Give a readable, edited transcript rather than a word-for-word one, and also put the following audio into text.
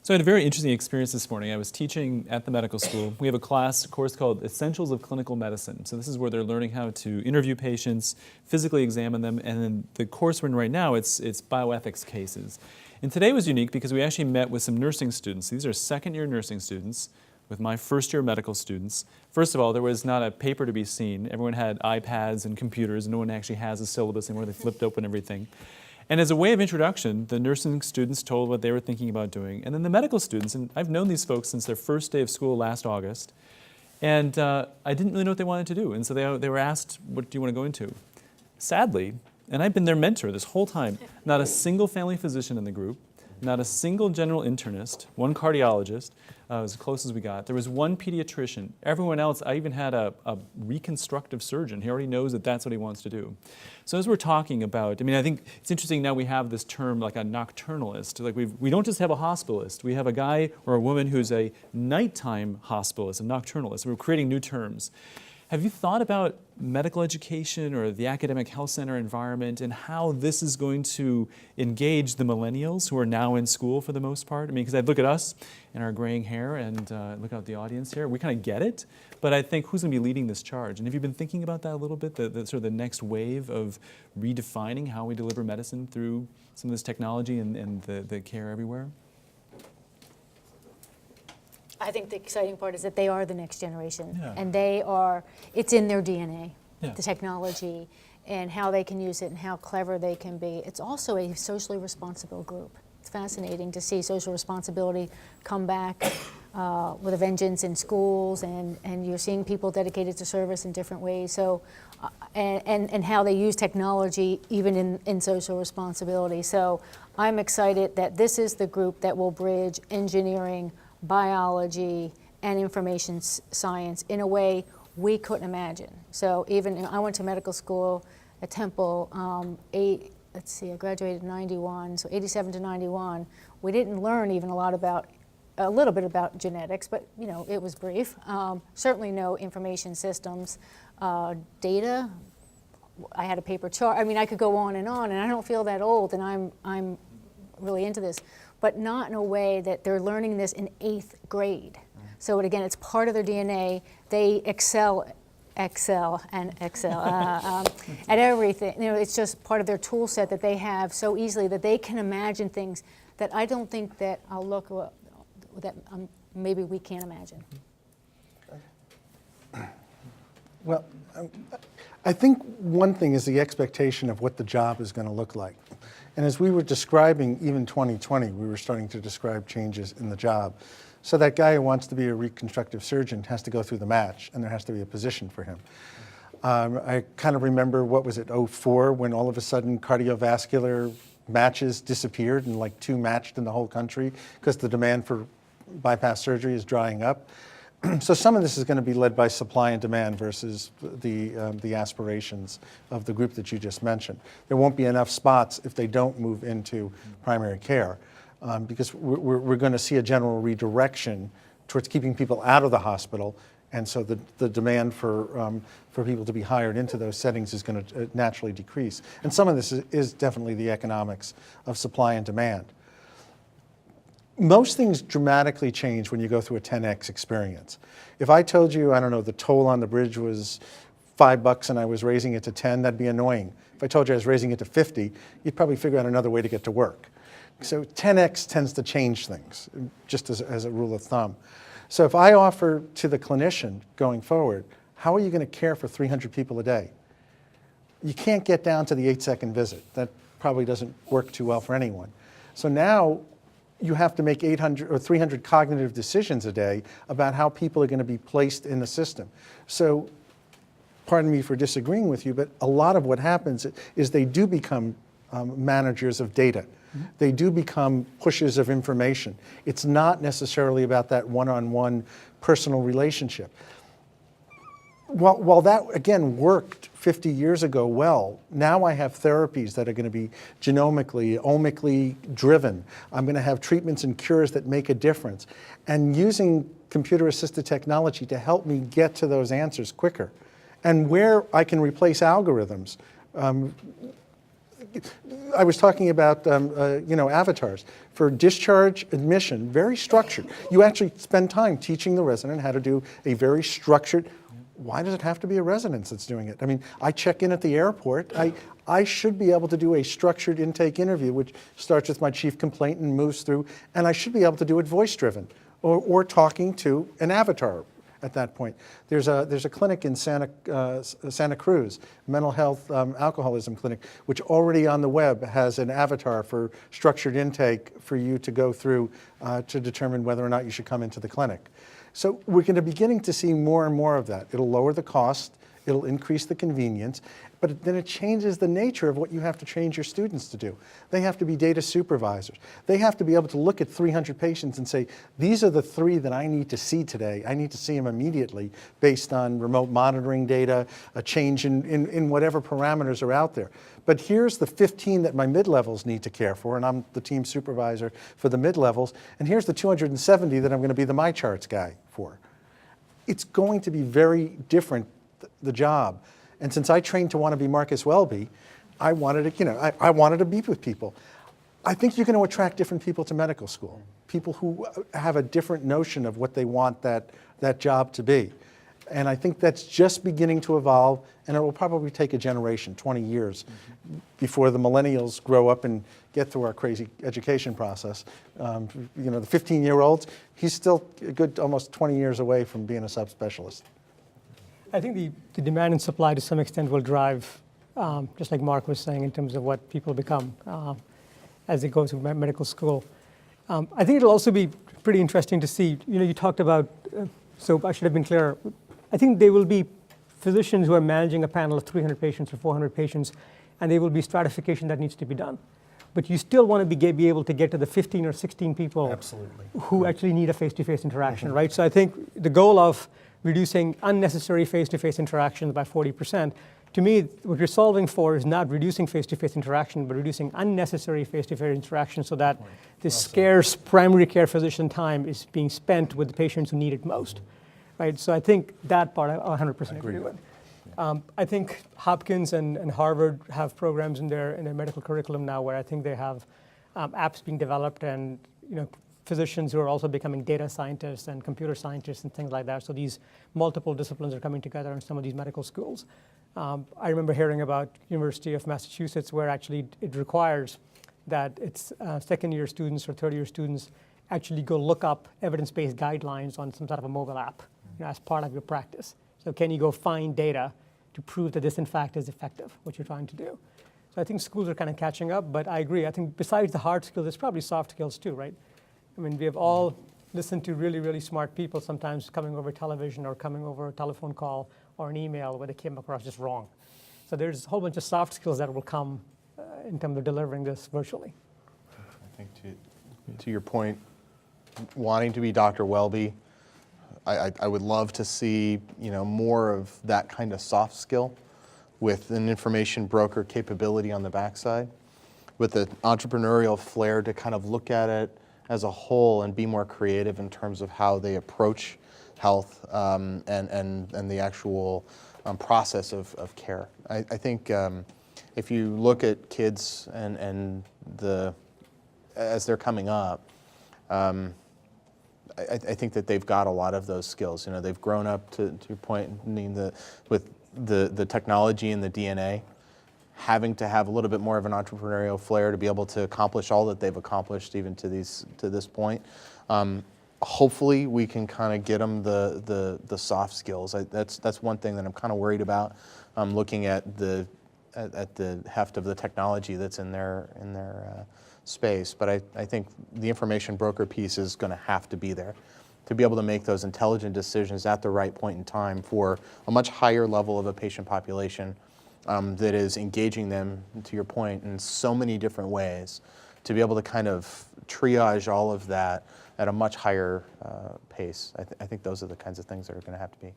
So I had a very interesting experience this morning. I was teaching at the medical school. We have a course called Essentials of Clinical Medicine. So this is where they're learning how to interview patients, physically examine them, and then the course we're in right now, it's bioethics cases. And today was unique because we actually met with some nursing students. These are second-year nursing students with my first-year medical students. First of all, there was not a paper to be seen. Everyone had iPads and computers, and no one actually has a syllabus anymore. They flipped open everything. And as a way of introduction, the nursing students told what they were thinking about doing. And then the medical students, and I've known these folks since their first day of school last August, and I didn't really know what they wanted to do. And so they were asked, what do you want to go into? Sadly, and I've been their mentor this whole time, not a single family physician in the group, not a single general internist, one cardiologist, as close as we got. There was one pediatrician. Everyone else, I even had a reconstructive surgeon. He already knows that that's what he wants to do. So as we're talking about, I mean, I think it's interesting now we have this term like a nocturnalist. Like we don't just have a hospitalist. We have a guy or a woman who's a nighttime hospitalist, a nocturnalist. We're creating new terms. Have you thought about medical education or the academic health center environment and how this is going to engage the millennials who are now in school for the most part? I mean, because I look at us and our graying hair and look out the audience here, we kind of get it, but I think who's going to be leading this charge? And have you been thinking about that a little bit, the sort of the next wave of redefining how we deliver medicine through some of this technology and the care everywhere? I think the exciting part is that they are the next generation, Yeah. and it's in their DNA, the technology, and how they can use it and how clever they can be. It's also a socially responsible group. It's fascinating to see social responsibility come back with a vengeance in schools, and you're seeing people dedicated to service in different ways. So, and how they use technology even in social responsibility. So I'm excited that this is the group that will bridge engineering, biology, and information science in a way we couldn't imagine. So even, I went to medical school at Temple, I graduated in 91, so 87 to 91. We didn't learn even a little bit about genetics, but you know, it was brief. Certainly no information systems, data. I had a paper chart. I mean, I could go on, and I don't feel that old, and I'm really into this, but not in a way that they're learning this in 8th grade. So again, it's part of their DNA. They excel at everything. You know, it's just part of their tool set that they have so easily that they can imagine things that I don't think that maybe we can't imagine. Well, I think one thing is the expectation of what the job is going to look like. And as we were describing even 2020, we were starting to describe changes in the job. So that guy who wants to be a reconstructive surgeon has to go through the match, and there has to be a position for him. I kind of remember, what was it, 2004, when all of a sudden cardiovascular matches disappeared and like 2 matched in the whole country because the demand for bypass surgery is drying up. So some of this is going to be led by supply and demand versus the aspirations of the group that you just mentioned. There won't be enough spots if they don't move into primary care, because we're going to see a general redirection towards keeping people out of the hospital, and so the demand for people to be hired into those settings is going to naturally decrease. And some of this is definitely the economics of supply and demand. Most things dramatically change when you go through a 10x experience. If I told you, I don't know, the toll on the bridge was $5 and I was raising it to 10, that'd be annoying. If I told you I was raising it to 50, you'd probably figure out another way to get to work. So 10x tends to change things, just as a rule of thumb. So if I offer to the clinician going forward, how are you going to care for 300 people a day? You can't get down to the 8-second visit. That probably doesn't work too well for anyone. So now you have to make 800 or 300 cognitive decisions a day about how people are going to be placed in the system. So, pardon me for disagreeing with you, but a lot of what happens is they do become managers of data. Mm-hmm. They do become pushers of information. It's not necessarily about that one-on-one personal relationship. While that, again, worked 50 years ago well, now I have therapies that are going to be genomically, omically driven. I'm going to have treatments and cures that make a difference. And using computer-assisted technology to help me get to those answers quicker. And where I can replace algorithms, I was talking about avatars. For discharge admission, very structured. You actually spend time teaching the resident how to do a very structured. Why does it have to be a resident that's doing it? I mean, I check in at the airport. I should be able to do a structured intake interview, which starts with my chief complaint and moves through, and I should be able to do it voice-driven or talking to an avatar at that point. There's a clinic in Santa Cruz, mental health alcoholism clinic, which already on the web has an avatar for structured intake for you to go through to determine whether or not you should come into the clinic. So we're going to be beginning to see more and more of that. It'll lower the cost, it'll increase the convenience, but then it changes the nature of what you have to train your students to do. They have to be data supervisors. They have to be able to look at 300 patients and say, these are the 3 that I need to see today. I need to see them immediately based on remote monitoring data, a change in whatever parameters are out there. But here's the 15 that my mid-levels need to care for, and I'm the team supervisor for the mid-levels, and here's the 270 that I'm going to be the MyCharts guy for. It's going to be very different, the job. And since I trained to want to be Marcus Welby, I wanted to, I wanted to be with people. I think you're going to attract different people to medical school, people who have a different notion of what they want that job to be. And I think that's just beginning to evolve, and it will probably take a generation, 20 years, before the millennials grow up and get through our crazy education process. The 15-year-olds, he's still a good almost 20 years away from being a subspecialist. I think the demand and supply to some extent will drive, just like Mark was saying, in terms of what people become as they go through medical school. I think it'll also be pretty interesting to see, you talked about, so I should have been clearer. I think there will be physicians who are managing a panel of 300 patients or 400 patients, and there will be stratification that needs to be done. But you still want to be able to get to the 15 or 16 people Absolutely. Who actually need a face-to-face interaction, right? So I think the goal of reducing unnecessary face-to-face interactions by 40%, to me, what you're solving for is not reducing face-to-face interaction, but reducing unnecessary face-to-face interaction so that this scarce primary care physician time is being spent with the patients who need it most, right? So I think that part I 100% agree with. I think Hopkins and Harvard have programs in their medical curriculum now where I think they have apps being developed and physicians who are also becoming data scientists and computer scientists and things like that. So these multiple disciplines are coming together in some of these medical schools. I remember hearing about University of Massachusetts where actually it requires that its second-year students or third-year students actually go look up evidence-based guidelines on some sort of a mobile app as part of your practice. So can you go find data to prove that this in fact is effective, what you're trying to do? So I think schools are kind of catching up, but I agree. I think besides the hard skills, there's probably soft skills too, right? I mean, we have all listened to really, really smart people sometimes coming over television or coming over a telephone call or an email where they came across just wrong. So there's a whole bunch of soft skills that will come in terms of delivering this virtually. I think to your point, wanting to be Dr. Welby, I would love to see more of that kind of soft skill with an information broker capability on the backside, with an entrepreneurial flair to kind of look at it as a whole and be more creative in terms of how they approach health and the actual process of care. I think if you look at kids and as they're coming up, I think that they've got a lot of those skills. They've grown up to your point, with the technology and the DNA, having to have a little bit more of an entrepreneurial flair to be able to accomplish all that they've accomplished even to this point. Hopefully we can kind of get them the soft skills. That's one thing that I'm kind of worried about. Looking at the heft of the technology that's in their space, but I think the information broker piece is going to have to be there to be able to make those intelligent decisions at the right point in time for a much higher level of a patient population that is engaging them, to your point, in so many different ways, to be able to kind of triage all of that at a much higher pace. I think those are the kinds of things that are going to have to be.